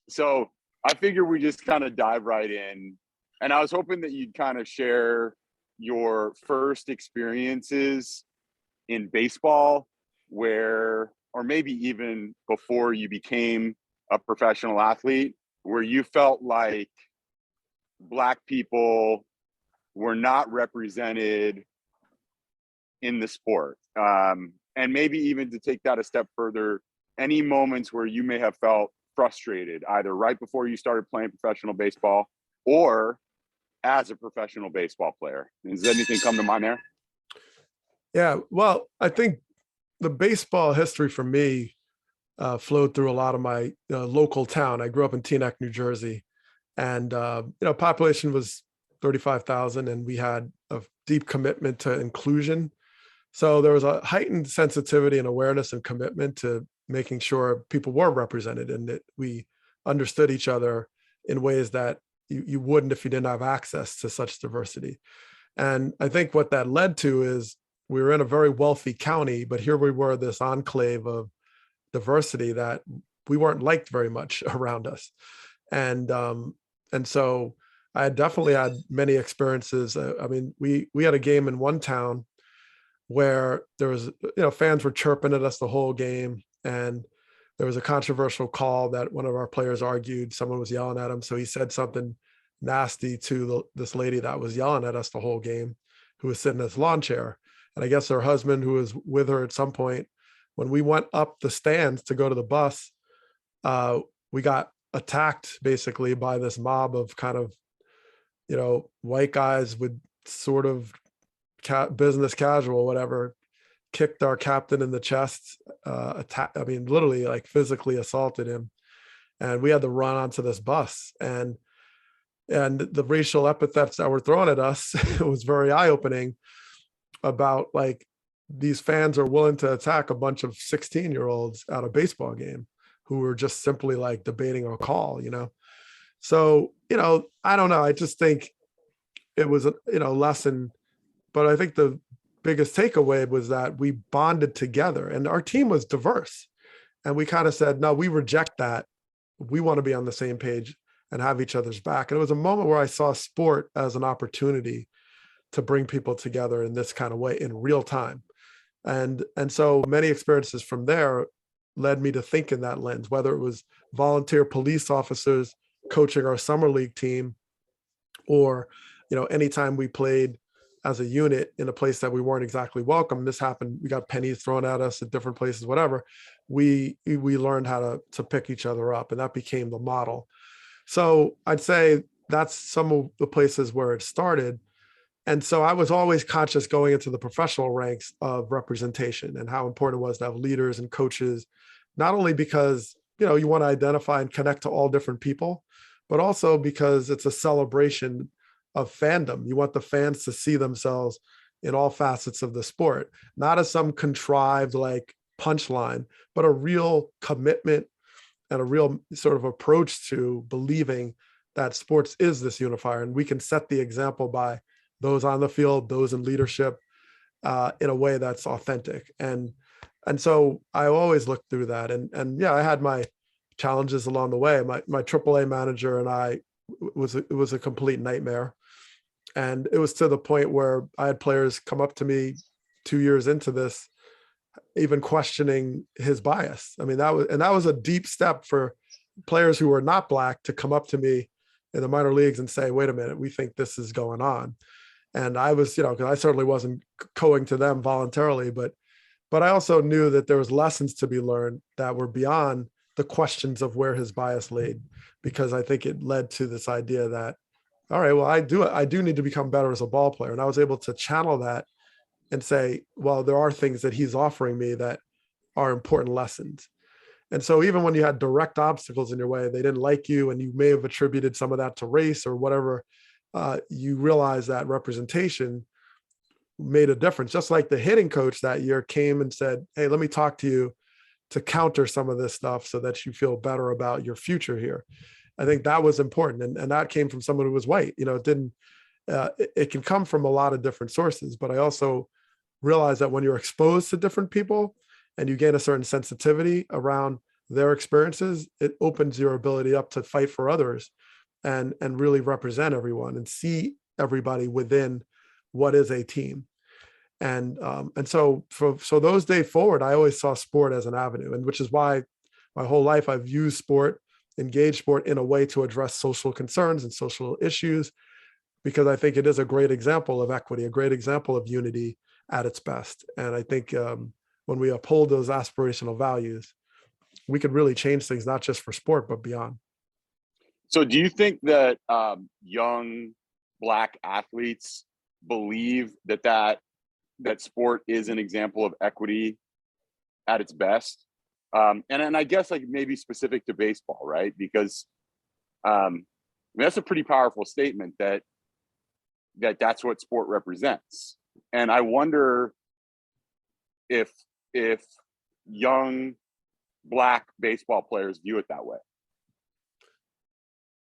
So I figure we just kind of dive right in. And I was hoping that you'd kind of share your first experiences in baseball where, or maybe even before you became a professional athlete, where you felt like Black people were not represented in the sport. And maybe even to take that a step further, any moments where you may have felt frustrated, either right before you started playing professional baseball or as a professional baseball player. Does anything come to mind there? Yeah, well, I think the baseball history for me flowed through a lot of my local town. I grew up in Teaneck, New Jersey, and population was 35,000, and we had a deep commitment to inclusion. So there was a heightened sensitivity and awareness and commitment to making sure people were represented and that we understood each other in ways that you wouldn't if you didn't have access to such diversity. And I think what that led to is we were in a very wealthy county, but here we were, this enclave of diversity that we weren't liked very much around us. And so I definitely had many experiences. I mean, we had a game in one town where there was, fans were chirping at us the whole game. And there was a controversial call that one of our players argued. Someone was yelling at him. So he said something nasty to this lady that was yelling at us the whole game, who was sitting in this lawn chair. And I guess her husband, who was with her at some point, when we went up the stands to go to the bus, we got attacked basically by this mob of kind of, white guys with sort of business casual, whatever, kicked our captain in the chest, literally like physically assaulted him. And we had to run onto this bus. And the racial epithets that were thrown at us, it was very eye-opening about like, these fans are willing to attack a bunch of 16-year-olds at a baseball game who were just simply like debating a call, So, I don't know. I just think it was a, lesson, but I think the biggest takeaway was that we bonded together and our team was diverse. And we kind of said, no, we reject that. We want to be on the same page and have each other's back. And it was a moment where I saw sport as an opportunity to bring people together in this kind of way in real time. And so many experiences from there led me to think in that lens, whether it was volunteer police officers coaching our summer league team, or, anytime we played as a unit in a place that we weren't exactly welcome. This happened. We got pennies thrown at us at different places, whatever. We learned how to pick each other up, and that became the model. So I'd say that's some of the places where it started. And so I was always conscious going into the professional ranks of representation and how important it was to have leaders and coaches, not only because, you want to identify and connect to all different people, but also because it's a celebration of fandom. You want the fans to see themselves in all facets of the sport, not as some contrived like punchline, but a real commitment and a real sort of approach to believing that sports is this unifier. And we can set the example by those on the field, those in leadership, in a way that's authentic. And so I always looked through that. And yeah, I had my challenges along the way. My AAA manager and it was a complete nightmare. And it was to the point where I had players come up to me 2 years into this, even questioning his bias. I mean, that was a deep step for players who were not Black to come up to me in the minor leagues and say, wait a minute, we think this is going on. And I was, because I certainly wasn't going to them voluntarily, but I also knew that there was lessons to be learned that were beyond the questions of where his bias laid, because I think it led to this idea that, all right, well, I do need to become better as a ball player. And I was able to channel that and say, well, there are things that he's offering me that are important lessons. And so even when you had direct obstacles in your way, they didn't like you, and you may have attributed some of that to race or whatever, you realize that representation made a difference. Just like the hitting coach that year came and said, hey, let me talk to you to counter some of this stuff so that you feel better about your future here. I think that was important. And that came from someone who was white. It can come from a lot of different sources, but I also realized that when you're exposed to different people and you gain a certain sensitivity around their experiences, it opens your ability up to fight for others and really represent everyone and see everybody within what is a team. And so those days forward, I always saw sport as an avenue, and which is why my whole life I've used sport, engaged sport in a way to address social concerns and social issues, because I think it is a great example of equity, a great example of unity at its best. And I think when we uphold those aspirational values, we could really change things, not just for sport, but beyond. So do you think that young Black athletes believe that sport is an example of equity at its best? And I guess like maybe specific to baseball, right? Because I mean, that's a pretty powerful statement that's what sport represents. And I wonder if young Black baseball players view it that way.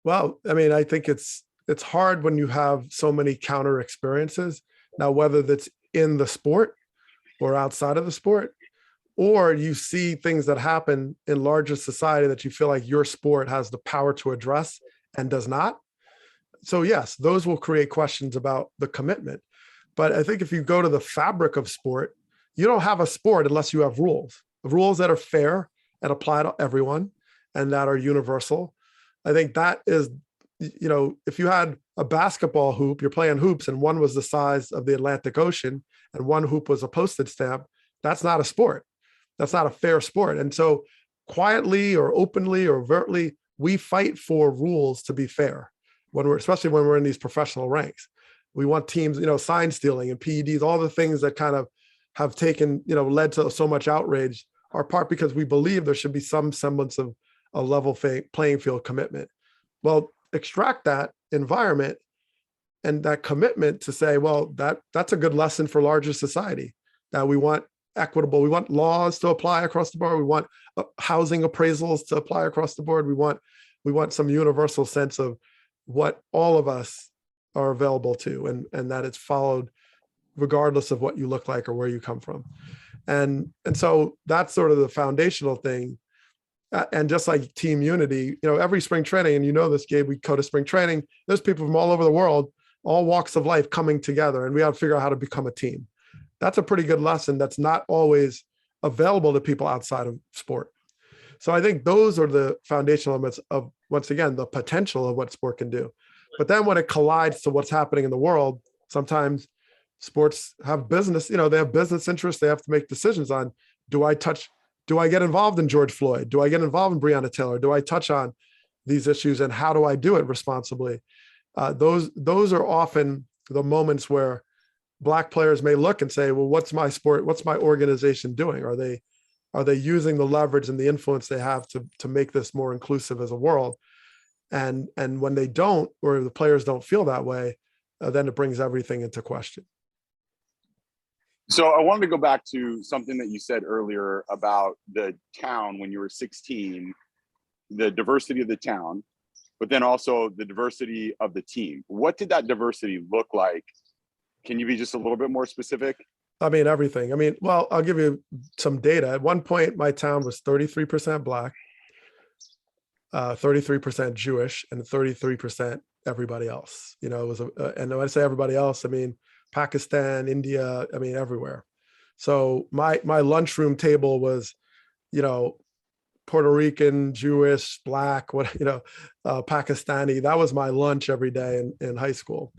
Well, I mean, I think it's hard when you have so many counter experiences. Now, whether that's in the sport or outside of the sport, or you see things that happen in larger society that you feel like your sport has the power to address and does not. So yes, those will create questions about the commitment. But I think if you go to the fabric of sport, you don't have a sport unless you have rules that are fair and apply to everyone and that are universal. I think that is, if you had a basketball hoop, you're playing hoops, and one was the size of the Atlantic Ocean and one hoop was a postage stamp, that's not a sport. That's not a fair sport. And so quietly or openly or overtly, we fight for rules to be fair especially when we're in these professional ranks. We want teams, sign stealing and PEDs, all the things that kind of have taken, led to so much outrage are part because we believe there should be some semblance of a level playing field commitment. Well, extract that environment and that commitment to say, well, that's a good lesson for larger society, that we want equitable, we want laws to apply across the board, we want housing appraisals to apply across the board, we want some universal sense of what all of us are available to, and that it's followed regardless of what you look like or where you come from. And so that's sort of the foundational thing. And just like team unity, every spring training, and this, Gabe, we go to spring training, there's people from all over the world, all walks of life coming together, and we have to figure out how to become a team. That's a pretty good lesson that's not always available to people outside of sport. So I think those are the foundational elements of, once again, the potential of what sport can do. But then when it collides to what's happening in the world, sometimes sports have business, they have business interests. They have to make decisions on, do I get involved in George Floyd? Do I get involved in Breonna Taylor? Do I touch on these issues, and how do I do it responsibly? Those are often the moments where Black players may look and say, well, what's my sport? What's my organization doing? Are they using the leverage and the influence they have to make this more inclusive as a world? And when they don't, or the players don't feel that way, then it brings everything into question. So I wanted to go back to something that you said earlier about the town when you were 16, the diversity of the town, but then also the diversity of the team. What did that diversity look like? Can you be just a little bit more specific? I mean, everything. Well, I'll give you some data. At one point, my town was 33% Black, 33% Jewish, and 33% everybody else. It was, and when I say everybody else, I mean Pakistan, India, everywhere. So my lunchroom table was, Puerto Rican, Jewish, Black, Pakistani. That was my lunch every day in high school.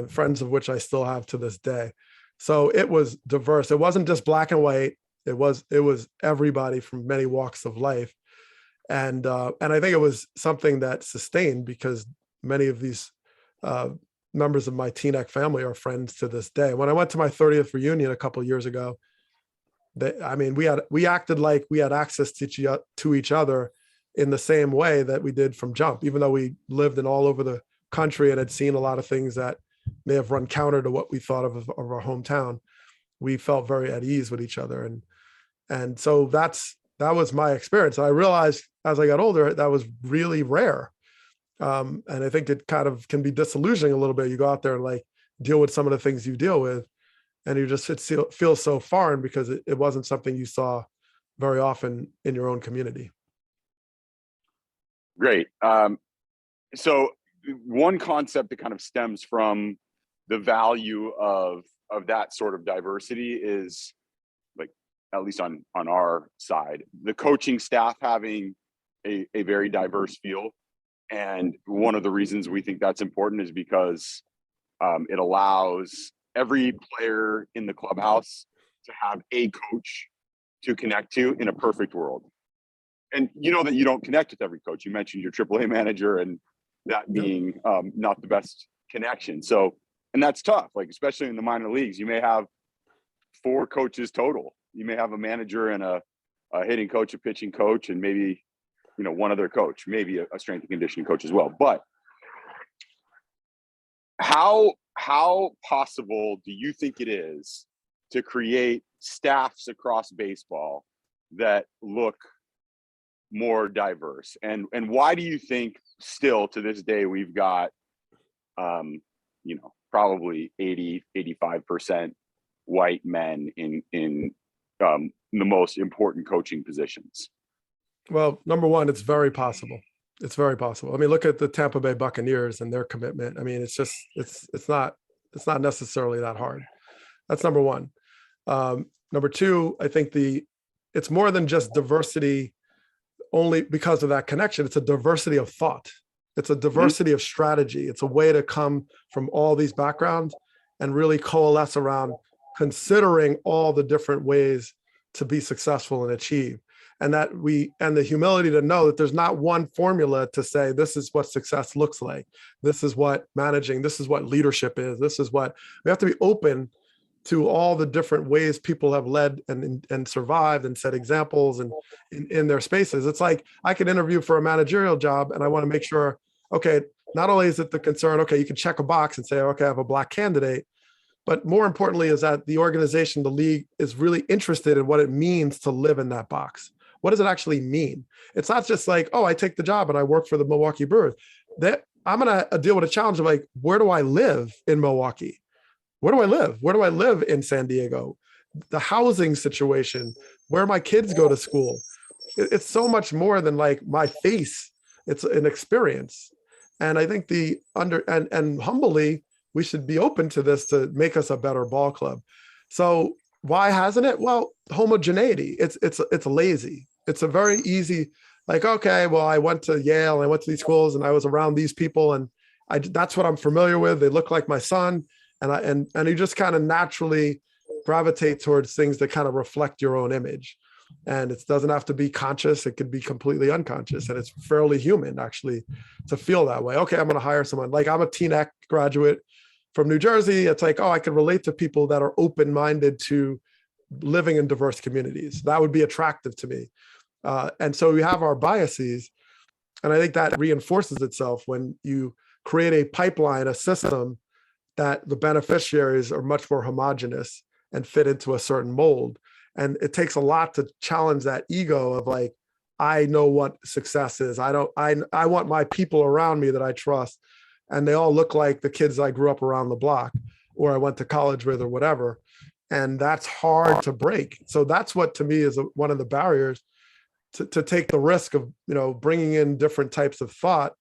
Friends of which I still have to this day. So it was diverse. It wasn't just black and white. It was everybody from many walks of life. And I think it was something that sustained, because many of these members of my Teaneck family are friends to this day. When I went to my 30th reunion a couple of years ago, we acted like we had access to each other in the same way that we did from jump, even though we lived in all over the country and had seen a lot of things that may have run counter to what we thought of our hometown. We felt very at ease with each other. And so that was my experience. And I realized as I got older, that was really rare. And I think it kind of can be disillusioning a little bit. You go out there and deal with some of the things you deal with, and you just feel so foreign because it wasn't something you saw very often in your own community. Great. So one concept that kind of stems from the value of that sort of diversity is, like, at least on our side, the coaching staff having a very diverse field. And one of the reasons we think that's important is because it allows every player in the clubhouse to have a coach to connect to in a perfect world. And you know that you don't connect with every coach. You mentioned your AAA manager and that being not the best connection. So, and that's tough, like, especially in the minor leagues, you may have 4 coaches total. You may have a manager and a hitting coach, a pitching coach, and maybe, one other coach, maybe a strength and conditioning coach as well. But how possible do you think it is to create staffs across baseball that look more diverse? And why do you think still to this day we've got probably 85% white men in the most important coaching positions? Well, number one, it's very possible. It's very possible. I mean, look at the Tampa Bay Buccaneers and their commitment. I mean, it's just, it's not necessarily that hard. That's number one. Number two, I think it's more than just diversity only because of that connection. It's a diversity of thought. It's a diversity of strategy. It's a way to come from all these backgrounds and really coalesce around considering all the different ways to be successful and achieve. And the humility to know that there's not one formula to say, this is what success looks like. This is what managing, this is what leadership is. We have to be open to all the different ways people have led and survived and set examples and in their spaces. It's like, I could interview for a managerial job and I want to make sure, okay, not only is it the concern, okay, you can check a box and say, okay, I have a Black candidate, but more importantly is that the organization, the league, is really interested in what it means to live in that box. What does it actually mean? It's not just like, oh, I take the job and I work for the Milwaukee Brewers. I'm going to deal with a challenge of, like, where do I live in Milwaukee? Where do I live? Where do I live in San Diego? The housing situation, where my kids go to school. It's so much more than like my face. It's an experience. And I think and humbly, we should be open to this to make us a better ball club. So why hasn't it? Well, homogeneity. It's lazy. It's a very easy, like, okay, well, I went to Yale, and I went to these schools, and I was around these people, and that's what I'm familiar with. They look like my son, and you just kind of naturally gravitate towards things that kind of reflect your own image. And it doesn't have to be conscious. It could be completely unconscious, and it's fairly human actually to feel that way. Okay, I'm going to hire someone. Like, I'm a TNEC graduate from New Jersey. It's like, oh, I can relate to people that are open-minded to living in diverse communities. That would be attractive to me. And so we have our biases. And I think that reinforces itself when you create a pipeline, a system that the beneficiaries are much more homogenous and fit into a certain mold. And it takes a lot to challenge that ego of, like, I know what success is. I want my people around me that I trust, and they all look like the kids I grew up around the block or I went to college with or whatever. And that's hard to break. So that's what, to me, is one of the barriers to take the risk of, bringing in different types of thought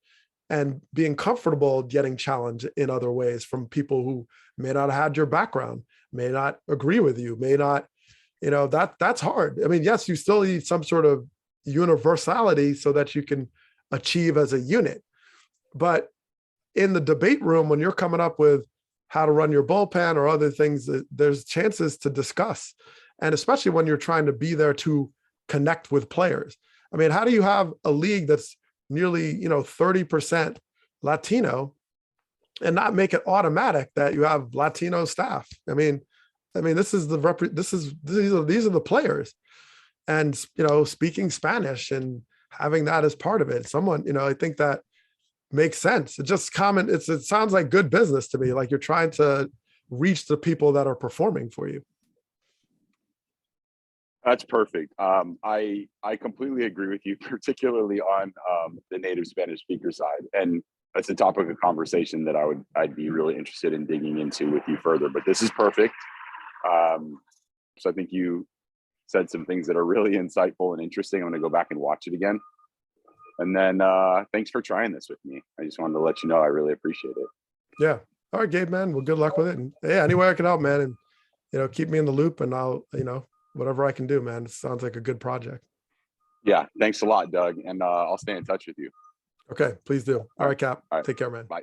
and being comfortable getting challenged in other ways from people who may not have had your background, may not agree with you, may not, that's hard. I mean, yes, you still need some sort of universality so that you can achieve as a unit. But in the debate room, when you're coming up with how to run your bullpen or other things, there's chances to discuss. And especially when you're trying to be there to connect with players. I mean, how do you have a league that's nearly, 30% Latino and not make it automatic that you have Latino staff? I mean, these are the players, and, speaking Spanish and having that as part of it. Someone, I think that makes sense. It's just common. It sounds like good business to me. Like, you're trying to reach the people that are performing for you. That's perfect. I completely agree with you, particularly on the native Spanish speaker side. And that's a topic of conversation that I'd be really interested in digging into with you further. But this is perfect. So I think you said some things that are really insightful and interesting. I'm going to go back and watch it again. And then thanks for trying this with me. I just wanted to let you know I really appreciate it. Yeah. All right, Gabe, man. Well, good luck with it. And yeah, any way I can help, man. And, keep me in the loop, and I'll, whatever I can do, man. It sounds like a good project. Yeah. Thanks a lot, Doug. And I'll stay in touch with you. Okay, please do. All right, Cap. All right. Take care, man. Bye.